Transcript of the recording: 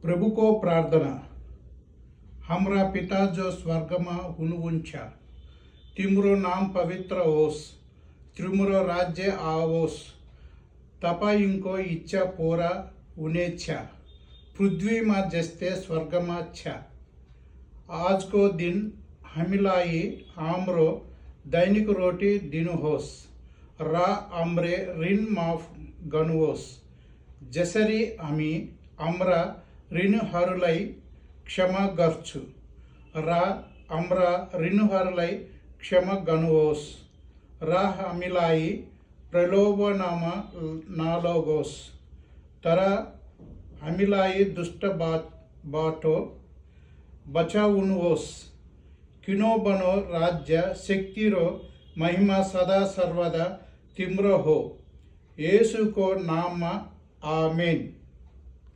प्रभु को प्रार्थना। हमरा पिता जो स्वर्ग में हुनुवुंचा, तिम्रो नाम पवित्र होस, तिम्रो राज्य आवोस, तपाईंको इच्छा पूरा हुनेछ, पृथ्वी में जस्तै स्वर्ग में छ। आज को दिन हामीलाई हाम्रो दैनिक रोटी दिनुहोस् र हाम्रो ऋण माफ गर्नुहोस् जसरी हामी हाम्रा ऋणहरूलाई क्षमा गर्छु र हाम्रा ऋणहरूलाई क्षमा गर्नुहोस् र हामीलाई प्रलोभनमा नलगोस् तर हामीलाई दुष्टबाट बचाउनुहोस् किनभने राज्य शक्ति र महिमा सदा सर्वदा तिम्रो हो। येशूको नाममा आमेन।